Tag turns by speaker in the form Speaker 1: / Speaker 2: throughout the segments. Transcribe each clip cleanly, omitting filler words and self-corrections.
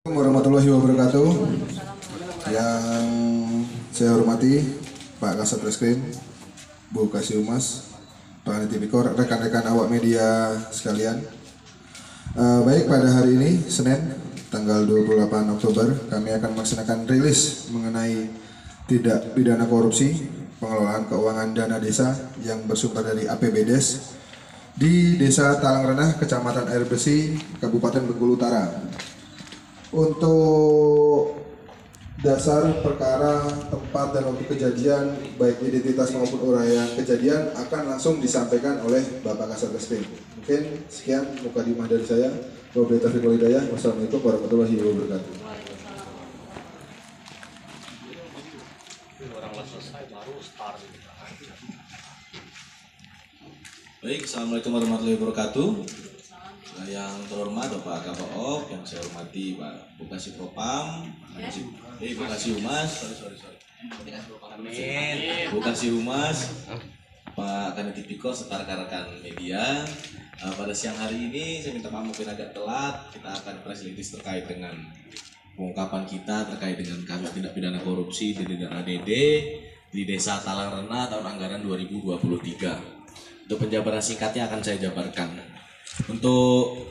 Speaker 1: Warahmatullahi wabarakatuh. Yang saya hormati Pak Kasat Reskrim, Bu Kasiumas, Pak Tipikor, rekan-rekan awak media sekalian. Baik, pada hari ini Senin tanggal 28 Oktober kami akan melaksanakan rilis mengenai tindak pidana korupsi pengelolaan keuangan dana desa yang bersumber dari APBDes di Desa Talang Renah, Kecamatan Air Besi, Kabupaten Bengkulu Utara. Untuk dasar perkara, tempat, dan waktu kejadian, baik identitas maupun uraian kejadian akan langsung disampaikan oleh Bapak Kasat Reskrim. Mungkin sekian mukadimah dari saya. Wabillahi taufiq wal hidayah. Wassalamualaikum warahmatullahi wabarakatuh.
Speaker 2: Baik, assalamualaikum warahmatullahi wabarakatuh. Yang terhormat Bapak Kabop, yang saya hormati Pak Bupati Propam, Bupati Humas, Bupati Humas, Pak Kanitipiko serta rekan-rekan media. Pada siang hari ini saya minta maaf mungkin agak telat. Kita akan press release terkait dengan pengungkapan kita terkait dengan kasus tindak pidana korupsi di daerah ADD di Desa Talang Renah tahun anggaran 2023. Untuk penjabaran singkatnya akan saya jabarkan. Untuk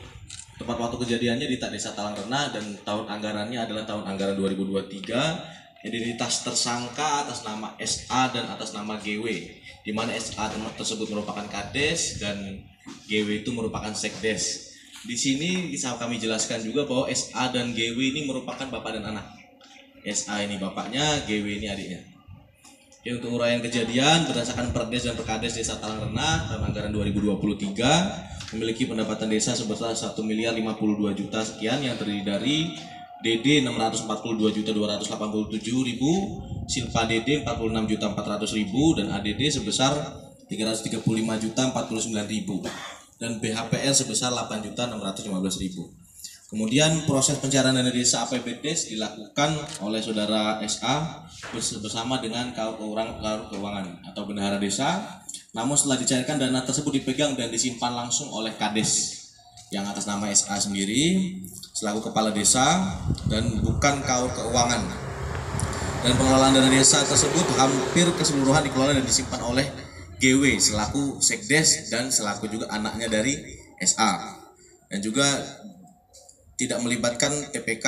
Speaker 2: tempat waktu kejadiannya di Desa Talang Renah dan tahun anggarannya adalah tahun anggaran 2023. Identitas tersangka atas nama SA dan atas nama GW, di mana SA tersebut merupakan Kades dan GW itu merupakan Sekdes. Di sini bisa kami jelaskan juga bahwa SA dan GW ini merupakan bapak dan anak. SA ini bapaknya, GW ini adiknya. Oke, untuk uraian kejadian berdasarkan Perdes dan Perkades Desa Talang Renah tahun anggaran 2023 memiliki pendapatan desa sebesar 1.052.000.000 sekian yang terdiri dari DD 641.200.287.000, Silpa DD 46.400.000 dan ADD sebesar 335.049.000 dan BHPL sebesar 8.615.000. Kemudian proses pencairan dana desa APBDes dilakukan oleh saudara SA bersama dengan Kaur Keuangan atau bendahara desa. Namun setelah dicairkan, dana tersebut dipegang dan disimpan langsung oleh Kades yang atas nama SA sendiri selaku kepala desa dan bukan Kaur Keuangan. Dan pengelolaan dana desa tersebut hampir keseluruhan dikelola dan disimpan oleh GW selaku Sekdes dan selaku juga anaknya dari SA. Dan juga tidak melibatkan TPK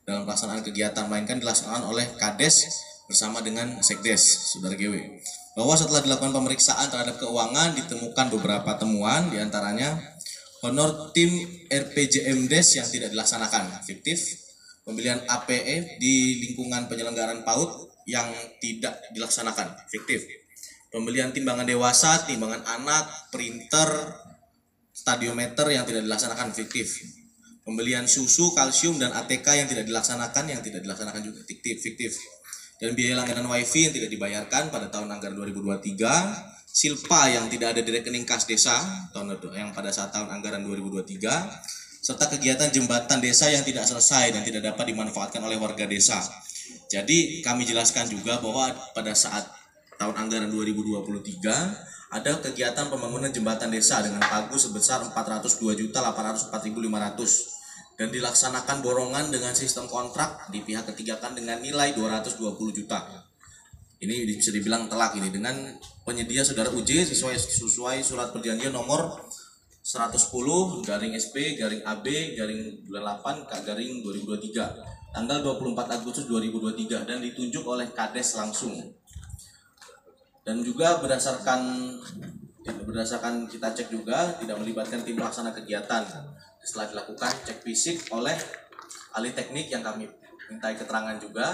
Speaker 2: dalam pelaksanaan kegiatan, melainkan dilaksanakan oleh Kades bersama dengan Sekdes, saudara GW. Bahwa setelah dilakukan pemeriksaan terhadap keuangan ditemukan beberapa temuan, diantaranya honor tim RPJMDes yang tidak dilaksanakan, fiktif, pembelian APE di lingkungan penyelenggaraan PAUD yang tidak dilaksanakan, fiktif, pembelian timbangan dewasa, timbangan anak, printer, stadiometer yang tidak dilaksanakan, fiktif, pembelian susu, kalsium, dan ATK yang tidak dilaksanakan juga fiktif. Dan biaya langganan wifi yang tidak dibayarkan pada tahun anggaran 2023, silpa yang tidak ada di rekening kas desa yang pada saat tahun anggaran 2023, serta kegiatan jembatan desa yang tidak selesai dan tidak dapat dimanfaatkan oleh warga desa. Jadi kami jelaskan juga bahwa pada saat tahun anggaran 2023 ada kegiatan pembangunan jembatan desa dengan pagu sebesar 402.804.500 dan dilaksanakan borongan dengan sistem kontrak di pihak ketiga kan dengan nilai 220 juta. Ini bisa dibilang telak ini dengan penyedia saudara UJ sesuai surat perjanjian nomor 110 garing SP garing AB garing bulan 8 garing 2023 tanggal 24 Agustus 2023 dan ditunjuk oleh Kades langsung. Dan juga berdasarkan kita cek juga tidak melibatkan tim pelaksana kegiatan. Setelah dilakukan cek fisik oleh ahli teknik yang kami mintai keterangan juga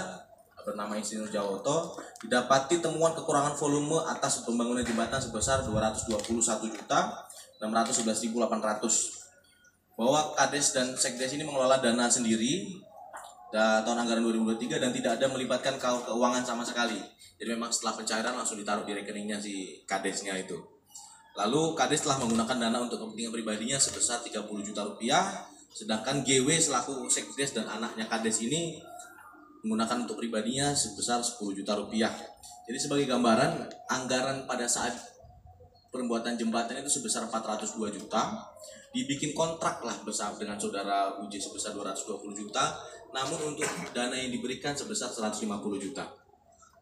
Speaker 2: bernama Insinyur Jawoto, didapati temuan kekurangan volume atas pembangunan jembatan sebesar 221.611.800. Bahwa Kades dan Sekdes ini mengelola dana sendiri tahun anggaran 2023 dan tidak ada melibatkan Kaur Keuangan sama sekali. Jadi memang setelah pencairan langsung ditaruh di rekeningnya si Kadesnya itu. Lalu Kades telah menggunakan dana untuk kepentingan pribadinya sebesar 30 juta rupiah, sedangkan GW selaku Sekdes dan anaknya Kades ini menggunakan untuk pribadinya sebesar 10 juta rupiah. Jadi sebagai gambaran, anggaran pada saat pembuatan jembatan itu sebesar 402 juta, dibikin kontrak lah bersama dengan saudara Uji sebesar 220 juta, namun untuk dana yang diberikan sebesar 150 juta.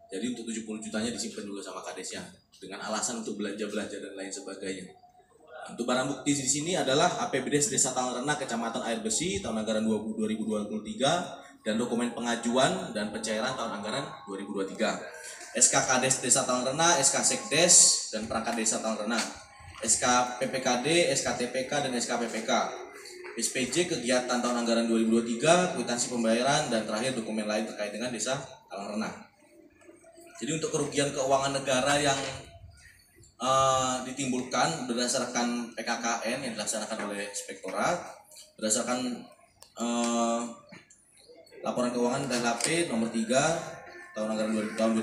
Speaker 2: Jadi untuk 70 jutanya disimpan juga sama kadesnya dengan alasan untuk belanja-belanja dan lain sebagainya. Untuk barang bukti di sini adalah APBD Desa Talang Renah Kecamatan Air Besi tahun anggaran 2023 dan dokumen pengajuan dan pencairan tahun anggaran 2023. SK Kades Desa Talang Renah, SK Sekdes dan perangkat Desa Talang Renah, SK PPKD, SK TPK dan SK PPK. SPJ kegiatan tahun anggaran 2023, kwitansi pembayaran dan terakhir dokumen lain terkait dengan Desa Talang Renah. Jadi untuk kerugian keuangan negara yang ditimbulkan berdasarkan PKKN yang dilaksanakan oleh Inspektorat berdasarkan laporan keuangan DLHP nomor 3 tahun anggaran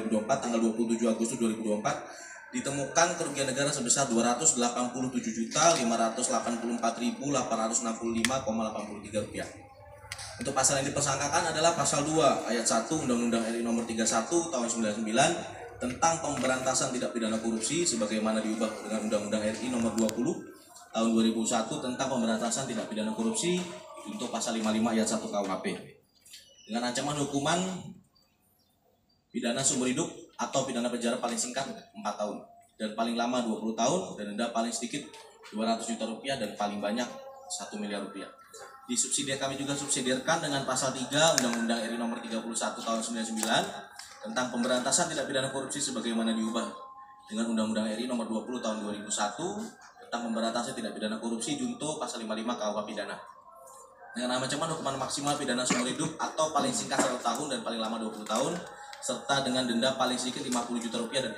Speaker 2: 2024 tanggal 27 Agustus 2024 ditemukan kerugian negara sebesar 287.584.865,83 rupiah. Untuk pasal yang dipersangkakan adalah pasal 2 ayat 1 Undang-Undang RI nomor 31 tahun 99 tentang pemberantasan tindak pidana korupsi sebagaimana diubah dengan Undang-Undang RI nomor 20 tahun 2001 tentang pemberantasan tindak pidana korupsi untuk pasal 55 ayat 1 KUHP dengan ancaman hukuman pidana seumur hidup atau pidana penjara paling singkat 4 tahun dan paling lama 20 tahun dan denda paling sedikit 200 juta rupiah dan paling banyak 1 miliar rupiah. Kami juga subsidiarkan dengan pasal 3 Undang-Undang RI nomor 31 tahun 99 tentang pemberantasan tindak pidana korupsi sebagaimana diubah dengan Undang-Undang RI nomor 20 tahun 2001 tentang pemberantasan tindak pidana korupsi junto pasal 55 KUH pidana. Dengan ancaman hukuman maksimal pidana seumur hidup atau paling singkat 1 tahun dan paling lama 20 tahun serta dengan denda paling sedikit 50 juta rupiah dan